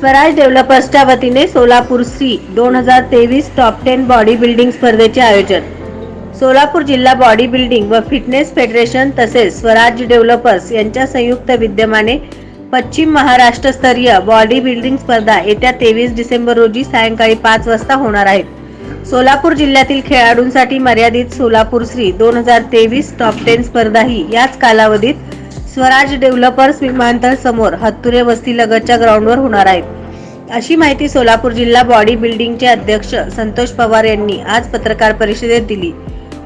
स्वराज डेव्हलपर्सच्या वतीने सोलापूर सी 2023 टॉप 10 बॉडी बिल्डिंग स्पर्धेचे आयोजन। सोलापूर जिल्हा बॉडी बिल्डिंग व फिटनेस फेडरेशन तसेच स्वराज डेव्हलपर्स यांच्या संयुक्त विद्यमाने पश्चिम महाराष्ट्र स्तरीय बॉडी बिल्डिंग स्पर्धा येत्या 23 डिसेंबर रोजी सायंकाळी 5 वाजता होणार आहेत। सोलापूर जिल्ह्यातील खेळाडूंसाठी मर्यादित सोलापूर श्री 2023 टॉप 10 स्पर्धा ही याच कालावधीत स्वराज डेव्हलपर्स विमानतळ समोर हत्तुरे वस्ती लगतच्या ग्राउंडवर होणार आहेत, अशी माहिती सोलापूर जिल्हा बॉडी बिल्डिंगचे अध्यक्ष संतोष पवार यांनी आज पत्रकार परिषदेत दिली।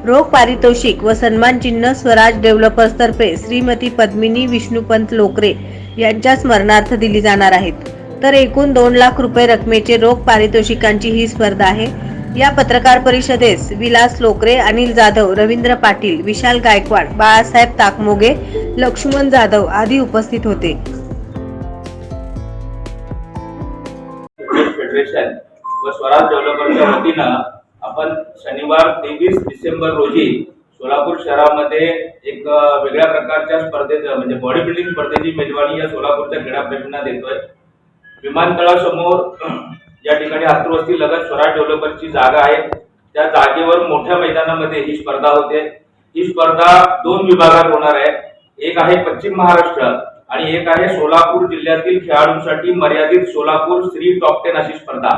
रोख पारितोषिक व सन्मान चिन्ह स्वराज डेव्हलपर्स तर्फे श्रीमती पद्मिनी विष्णुपंत लोकरे यांच्या स्मरणार्थ दिली जाणार आहेत। तर एकूण 2 लाख रुपये रकमेचे रोख पारितोषिकांची ही स्पर्धा आहे। या पत्रकार परिषदेस विलास लोकरे, अनिल जाधव, रवींद्र पाटील, विशाल गायकवाड, बाळासाहेब ताकमोगे, लक्ष्मण जाधव आदी उपस्थित होते। फेडरेशन व स्वराज डेव्हलपर्सच्या वतीनं आपण शनिवार 23 डिसेंबर रोजी सोलापूर शहरामध्ये एक वेगळ्या प्रकारच्या स्पर्धेचं म्हणजे बॉडी बिल्डिंग स्पर्धेची मेजवानी या सोलापूरच्या क्रीडाप्रेमींना देतोय। विमानतळासमोर या ठिकाणी हत्तुरवस्ती लगत स्वराज डेव्हलपर्सची जागा आहे। त्या जागेवर मोठ्या मैदानामध्ये ही स्पर्धा होते। ही स्पर्धा 2 विभागात होणार आहे। एक आहे पश्चिम महाराष्ट्र आणि एक आहे सोलापूर जिल्ह्यातील खेळाडूंसाठी मर्यादित सोलापूर श्री टॉप 10 अशी स्पर्धा।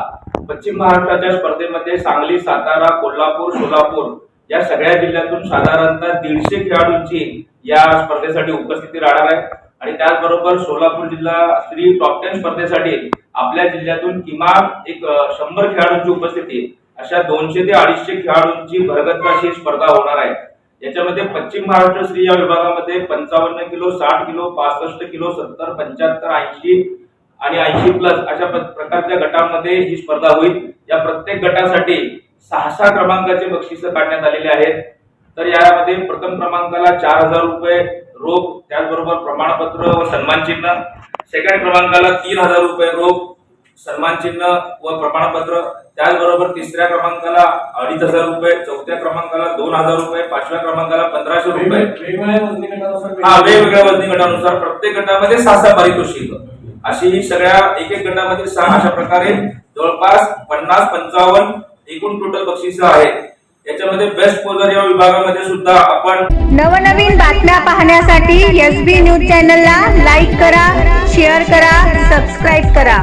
पश्चिम महाराष्ट्राच्या स्पर्धेमध्ये सांगली, सातारा, कोल्हापूर, सोलापूर या सगळ्या जिल्ह्यातून साधारणतः 150 खेळाडूंची या स्पर्धेसाठी उपस्थिती राहणार आहे आणि त्याचबरोबर सोलापूर जिल्हा श्री टॉप 10 स्पर्धेसाठी आपल्या जिल्ह्यातून किमान एक 100 खेळाडूंची उपस्थिती अशा 200 ते 250 खेळाडूंची भरगच्च अशी स्पर्धा होणार आहे। याच्यामध्ये पश्चिम महाराष्ट्र श्री या विभागामध्ये 55 किलो, 60 किलो, 65 किलो, 70, 75, 80 आणि 80 प्लस अशा प्रकारच्या गटांमध्ये ही स्पर्धा होईल। या प्रत्येक गटासाठी 6 क्रमांकाचे बक्षीस काढण्यात आलेले आहेत। तर यामध्ये प्रथम क्रमांकाला 4000 रुपये रोख, त्याचबरोबर प्रमाणपत्र व सन्मान चिन्ह, सेकंड क्रमांकाला 3000 रुपये रोख, सन्मान चिन्ह व प्रमाणपत्र, त्याचबरोबर तिसऱ्या क्रमांकाला 2500 रुपये, चौथ्या क्रमांकाला 2000 रुपये, 5व्या क्रमांकाला 1500 रुपये। वेगवेगळ्या वजनी गटानुसार प्रत्येक गटामध्ये 6 पारितोषिक अशी ही सगळ्या एक गटामध्ये 6 अशा प्रकारे जवळपास 50-55 एकूण टोटल बक्षीस आहेत। याच्यामध्ये बेस्ट पोजर या विभागामध्ये सुद्धा आपण नवनवीन बातम्या पाहण्यासाठी SB न्यूज चॅनलला लाईक करा, शेअर करा, सबस्क्राईब करा।